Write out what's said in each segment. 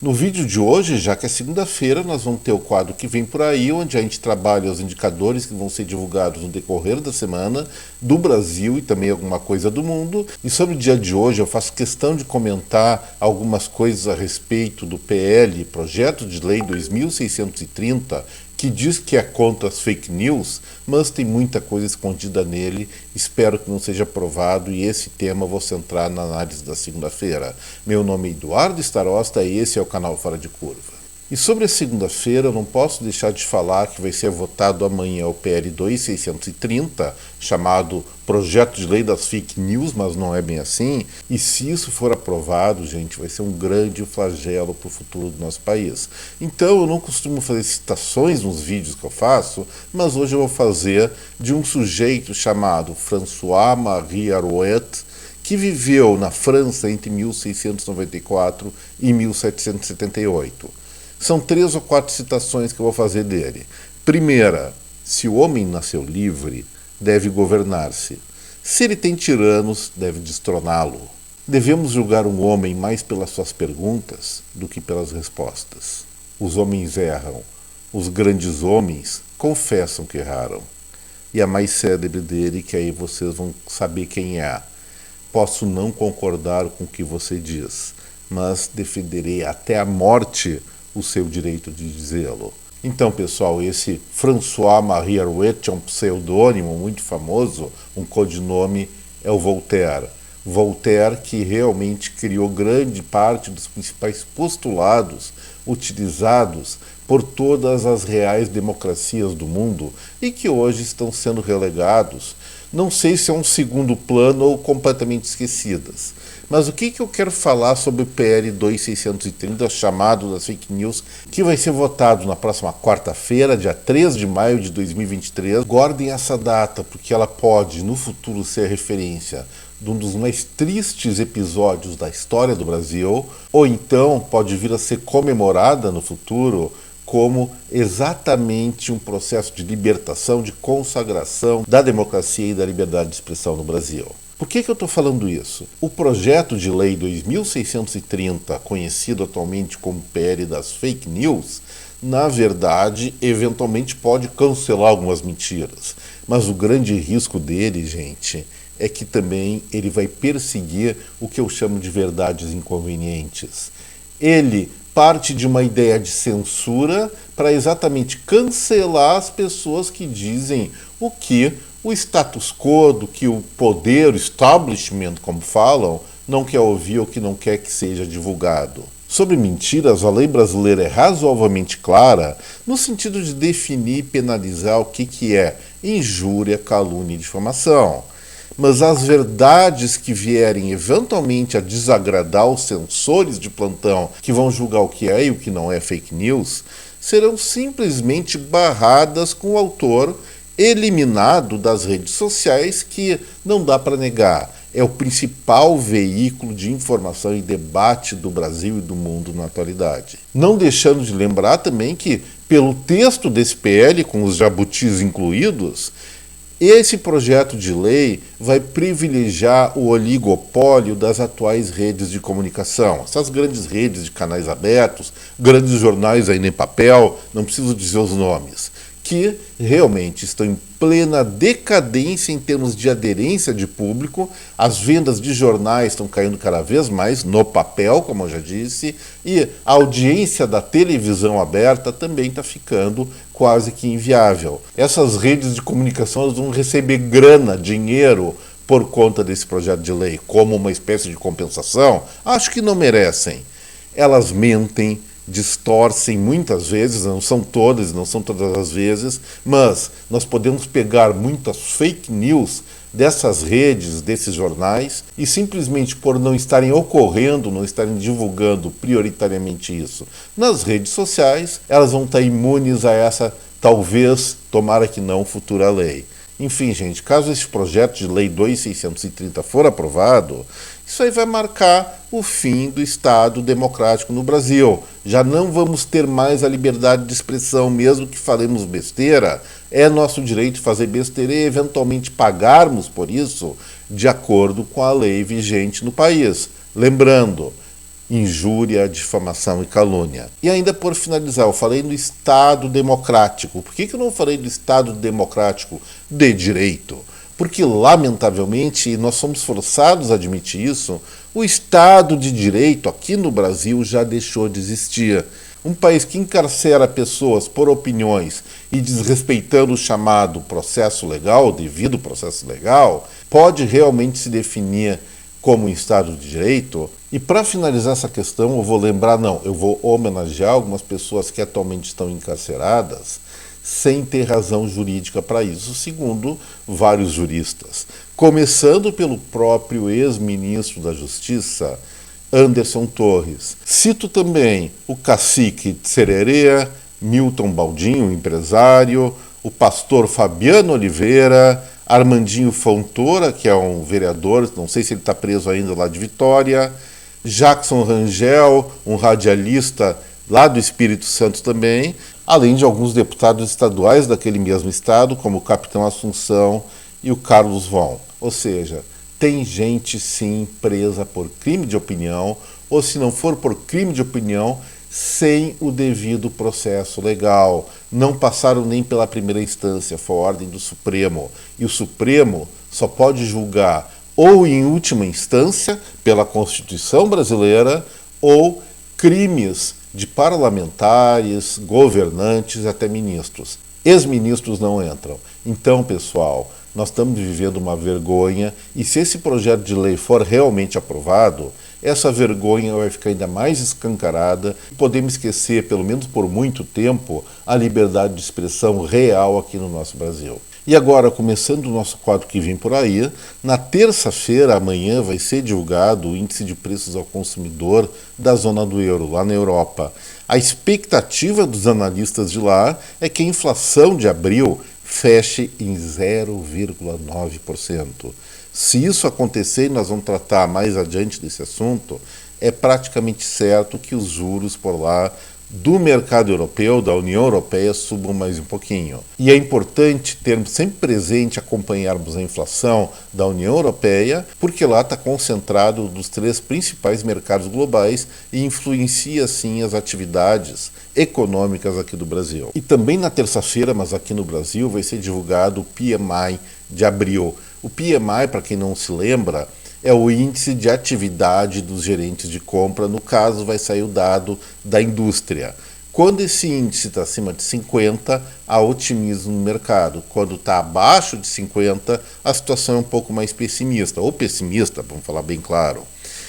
No vídeo de hoje, já que é segunda-feira, nós vamos ter o quadro que vem por aí, onde a gente trabalha os indicadores que vão ser divulgados no decorrer da semana, do Brasil e também alguma coisa do mundo. E sobre o dia de hoje, eu faço questão de comentar algumas coisas a respeito do PL, Projeto de Lei 2630, que diz que é contra as fake news, mas tem muita coisa escondida nele. Espero que não seja aprovado e esse tema eu vou centrar na análise da segunda-feira. Meu nome é Eduardo Starosta e esse é o canal Fora de Curva. E sobre a segunda-feira, eu não posso deixar de falar que vai ser votado amanhã o PL 2630, chamado Projeto de Lei das Fake News, mas não é bem assim. E se isso for aprovado, gente, vai ser um grande flagelo para o futuro do nosso país. Então, eu não costumo fazer citações nos vídeos que eu faço, mas hoje eu vou fazer de um sujeito chamado François-Marie Arouet, que viveu na França entre 1694 e 1778. São 3 ou 4 citações que eu vou fazer dele. Primeira, se o homem nasceu livre, deve governar-se. Se ele tem tiranos, deve destroná-lo. Devemos julgar um homem mais pelas suas perguntas do que pelas respostas. Os homens erram. Os grandes homens confessam que erraram. E a mais célebre dele, que aí vocês vão saber quem é. Posso não concordar com o que você diz, mas defenderei até a morte o seu direito de dizê-lo. Então, pessoal, esse François-Marie Arouet é um pseudônimo muito famoso, um codinome é o Voltaire. Voltaire que realmente criou grande parte dos principais postulados utilizados por todas as reais democracias do mundo e que hoje estão sendo relegados, não sei se é um segundo plano ou completamente esquecidas. Mas o que eu quero falar sobre o PL 2630, chamado das fake news, que vai ser votado na próxima quarta-feira, dia 3 de maio de 2023. Guardem essa data, porque ela pode, no futuro, ser referência de um dos mais tristes episódios da história do Brasil, ou então pode vir a ser comemorada no futuro como exatamente um processo de libertação, de consagração da democracia e da liberdade de expressão no Brasil. Por que eu estou falando isso? O projeto de lei 2630, conhecido atualmente como PL das fake news, na verdade, eventualmente pode cancelar algumas mentiras. Mas o grande risco dele, gente, é que também ele vai perseguir o que eu chamo de verdades inconvenientes. Ele parte de uma ideia de censura para exatamente cancelar as pessoas que dizem o que o status quo, do que o poder, o establishment, como falam, não quer ouvir ou que não quer que seja divulgado. Sobre mentiras, a lei brasileira é razoavelmente clara no sentido de definir e penalizar o que é injúria, calúnia e difamação. Mas as verdades que vierem eventualmente a desagradar os censores de plantão que vão julgar o que é e o que não é fake news, serão simplesmente barradas com o autor eliminado das redes sociais, que não dá para negar, é o principal veículo de informação e debate do Brasil e do mundo na atualidade. Não deixando de lembrar também que, pelo texto desse PL, com os jabutis incluídos, esse projeto de lei vai privilegiar o oligopólio das atuais redes de comunicação. Essas grandes redes de canais abertos, grandes jornais ainda em papel, não preciso dizer os nomes, que realmente estão em plena decadência em termos de aderência de público. As vendas de jornais estão caindo cada vez mais no papel, como eu já disse, e a audiência da televisão aberta também está ficando quase que inviável. Essas redes de comunicação elas vão receber grana, dinheiro, por conta desse projeto de lei, como uma espécie de compensação? Acho que não merecem. Elas mentem, distorcem muitas vezes, não são todas as vezes, mas nós podemos pegar muitas fake news dessas redes, desses jornais, e simplesmente por não estarem ocorrendo, não estarem divulgando prioritariamente isso nas redes sociais, elas vão estar imunes a essa, talvez, tomara que não, futura lei. Enfim, gente, caso esse projeto de lei 2630 for aprovado, isso aí vai marcar o fim do Estado democrático no Brasil. Já não vamos ter mais a liberdade de expressão, mesmo que falemos besteira. É nosso direito fazer besteira e eventualmente pagarmos por isso de acordo com a lei vigente no país. Lembrando, injúria, difamação e calúnia. E ainda por finalizar, eu falei do Estado democrático. Por que eu não falei do Estado democrático de direito? Porque, lamentavelmente, e nós somos forçados a admitir isso, o Estado de Direito aqui no Brasil já deixou de existir. Um país que encarcera pessoas por opiniões e desrespeitando o chamado processo legal, o devido processo legal, pode realmente se definir como um Estado de Direito? E para finalizar essa questão, eu vou homenagear algumas pessoas que atualmente estão encarceradas sem ter razão jurídica para isso, segundo vários juristas. Começando pelo próprio ex-ministro da Justiça, Anderson Torres. Cito também o cacique Sererê, Milton Baldinho, empresário, o pastor Fabiano Oliveira, Armandinho Fontoura, que é um vereador, não sei se ele está preso ainda lá de Vitória, Jackson Rangel, um radialista lá do Espírito Santo também, além de alguns deputados estaduais daquele mesmo estado, como o Capitão Assunção e o Carlos Von. Ou seja, tem gente sim presa por crime de opinião, ou se não for por crime de opinião, sem o devido processo legal. Não passaram nem pela primeira instância, foi a ordem do Supremo. E o Supremo só pode julgar ou em última instância, pela Constituição brasileira, ou crimes de parlamentares, governantes, até ministros. Ex-ministros não entram. Então, pessoal, nós estamos vivendo uma vergonha e se esse projeto de lei for realmente aprovado, essa vergonha vai ficar ainda mais escancarada e podemos esquecer, pelo menos por muito tempo, a liberdade de expressão real aqui no nosso Brasil. E agora, começando o nosso quadro que vem por aí, na terça-feira, amanhã, vai ser divulgado o índice de preços ao consumidor da zona do euro, lá na Europa. A expectativa dos analistas de lá é que a inflação de abril feche em 0,9%. Se isso acontecer, e nós vamos tratar mais adiante desse assunto, é praticamente certo que os juros por lá do mercado europeu, da União Europeia, subam mais um pouquinho. E é importante termos sempre presente, acompanharmos a inflação da União Europeia, porque lá está concentrado dos 3 principais mercados globais e influencia, sim, as atividades econômicas aqui do Brasil. E também na terça-feira, mas aqui no Brasil, vai ser divulgado o PMI de abril. O PMI, para quem não se lembra, é o índice de atividade dos gerentes de compra, no caso vai sair o dado da indústria. Quando esse índice está acima de 50, há otimismo no mercado. Quando está abaixo de 50, a situação é um pouco mais pessimista, ou pessimista, vamos falar bem claro.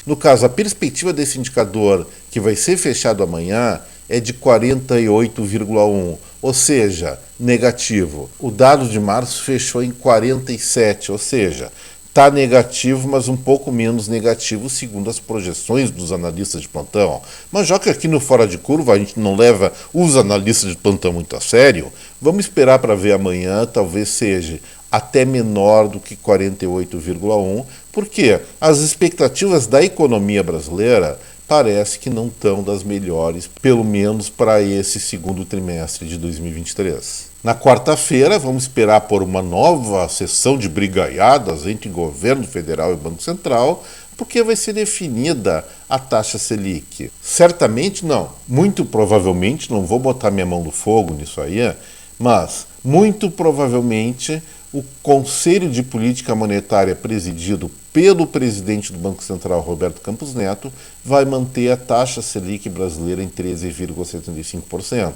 No caso, a perspectiva desse indicador, que vai ser fechado amanhã, é de 48,1, ou seja, negativo. O dado de março fechou em 47, ou seja, está negativo, mas um pouco menos negativo, segundo as projeções dos analistas de plantão. Mas já que aqui no Fora de Curva a gente não leva os analistas de plantão muito a sério, vamos esperar para ver amanhã, talvez seja até menor do que 48,1, porque as expectativas da economia brasileira parece que não estão das melhores, pelo menos para esse segundo trimestre de 2023. Na quarta-feira, vamos esperar por uma nova sessão de brigaiadas entre governo federal e Banco Central, porque vai ser definida a taxa Selic. Certamente não, muito provavelmente, não vou botar minha mão no fogo nisso aí, mas muito provavelmente o Conselho de Política Monetária, presidido pelo presidente do Banco Central, Roberto Campos Neto, vai manter a taxa Selic brasileira em 13,75%.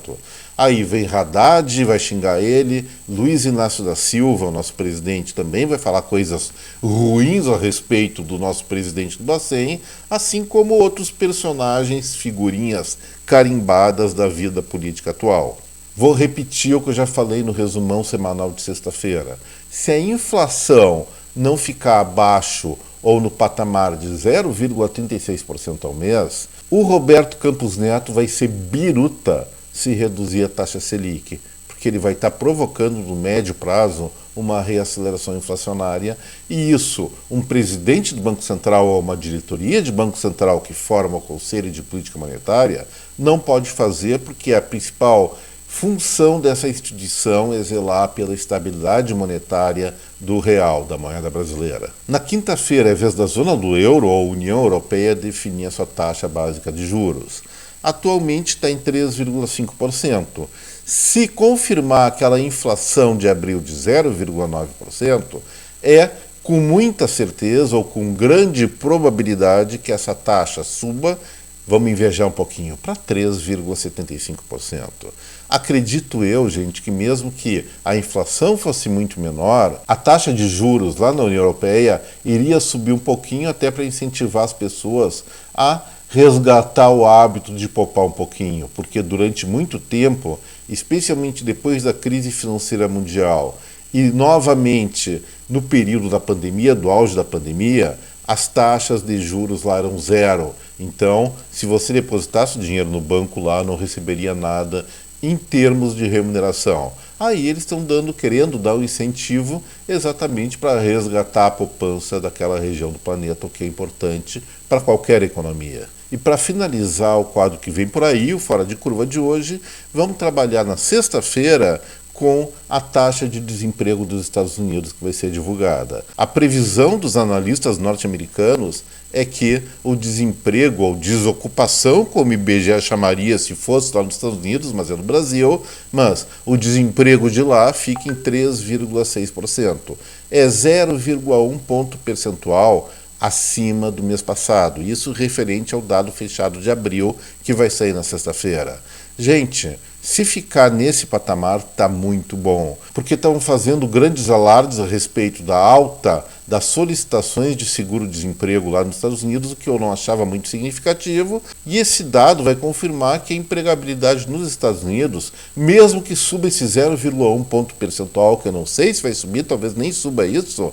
Aí vem Haddad, vai xingar ele, Luiz Inácio da Silva, o nosso presidente, também vai falar coisas ruins a respeito do nosso presidente do Bacen, assim como outros personagens, figurinhas carimbadas da vida política atual. Vou repetir o que eu já falei no resumão semanal de sexta-feira. Se a inflação não ficar abaixo ou no patamar de 0,36% ao mês, o Roberto Campos Neto vai ser biruta se reduzir a taxa Selic, porque ele vai estar provocando no médio prazo uma reaceleração inflacionária, e isso, um presidente do Banco Central ou uma diretoria de Banco Central que forma o Conselho de Política Monetária não pode fazer, porque a principal função dessa instituição é zelar pela estabilidade monetária do real, da moeda brasileira. Na quinta-feira, é vez da zona do euro ou União Europeia definir a sua taxa básica de juros. Atualmente está em 3,5%. Se confirmar aquela inflação de abril de 0,9%, é com muita certeza ou com grande probabilidade que essa taxa suba, vamos invejar um pouquinho, para 3,75%. Acredito eu, gente, que mesmo que a inflação fosse muito menor, a taxa de juros lá na União Europeia iria subir um pouquinho até para incentivar as pessoas a resgatar o hábito de poupar um pouquinho, porque durante muito tempo, especialmente depois da crise financeira mundial e novamente no período da pandemia, do auge da pandemia, as taxas de juros lá eram zero. Então, se você depositasse o dinheiro no banco lá, não receberia nada em termos de remuneração. Aí eles estão querendo dar um incentivo exatamente para resgatar a poupança daquela região do planeta, o que é importante para qualquer economia. E para finalizar o quadro que vem por aí, o Fora de Curva de hoje, vamos trabalhar na sexta-feira com a taxa de desemprego dos Estados Unidos que vai ser divulgada. A previsão dos analistas norte-americanos é que o desemprego ou desocupação, como o IBGE chamaria se fosse lá nos Estados Unidos, mas é no Brasil, mas o desemprego de lá fica em 3,6%. É 0,1 ponto percentual acima do mês passado. Isso referente ao dado fechado de abril, que vai sair na sexta-feira. Gente, se ficar nesse patamar, está muito bom, porque estão fazendo grandes alardes a respeito da alta das solicitações de seguro-desemprego lá nos Estados Unidos, o que eu não achava muito significativo, e esse dado vai confirmar que a empregabilidade nos Estados Unidos, mesmo que suba esse 0,1 ponto percentual, que eu não sei se vai subir, talvez nem suba isso,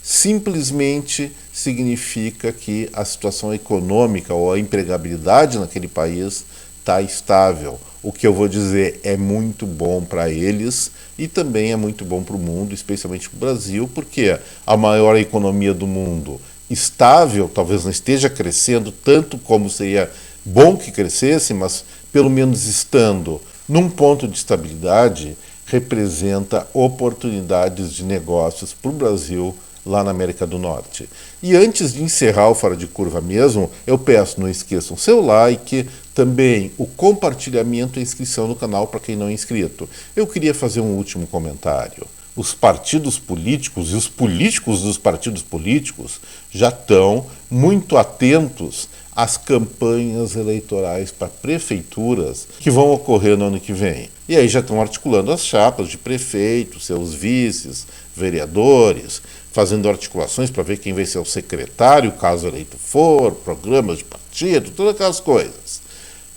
simplesmente significa que a situação econômica ou a empregabilidade naquele país está estável. O que eu vou dizer é muito bom para eles e também é muito bom para o mundo, especialmente para o Brasil, porque a maior economia do mundo estável, talvez não esteja crescendo tanto como seria bom que crescesse, mas pelo menos estando num ponto de estabilidade, representa oportunidades de negócios para o Brasil lá na América do Norte. E antes de encerrar o Fora de Curva mesmo, eu peço, não esqueçam seu like, também o compartilhamento e a inscrição no canal para quem não é inscrito. Eu queria fazer um último comentário. Os partidos políticos e os políticos dos partidos políticos já estão muito atentos às campanhas eleitorais para prefeituras que vão ocorrer no ano que vem. E aí já estão articulando as chapas de prefeitos, seus vices, vereadores, fazendo articulações para ver quem vai ser o secretário, caso eleito for, programas de partido, todas aquelas coisas.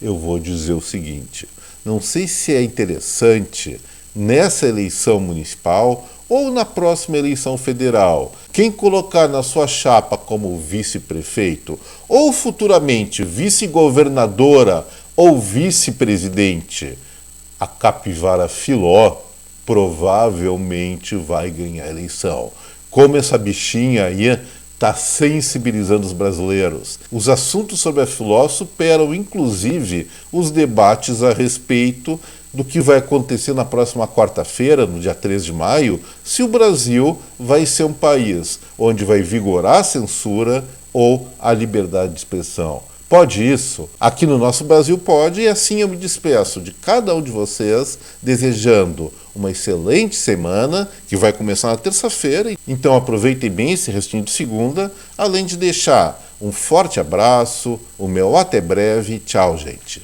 Eu vou dizer o seguinte, não sei se é interessante nessa eleição municipal ou na próxima eleição federal, quem colocar na sua chapa como vice-prefeito ou futuramente vice-governadora ou vice-presidente, a capivara Filó provavelmente vai ganhar a eleição. Como essa bichinha aí está sensibilizando os brasileiros. Os assuntos sobre a Filó superam, inclusive, os debates a respeito do que vai acontecer na próxima quarta-feira, no dia 3 de maio, se o Brasil vai ser um país onde vai vigorar a censura ou a liberdade de expressão. Pode isso? Aqui no nosso Brasil pode, e assim eu me despeço de cada um de vocês, desejando uma excelente semana, que vai começar na terça-feira. Então aproveitem bem esse restinho de segunda, além de deixar um forte abraço, o meu até breve. Tchau, gente.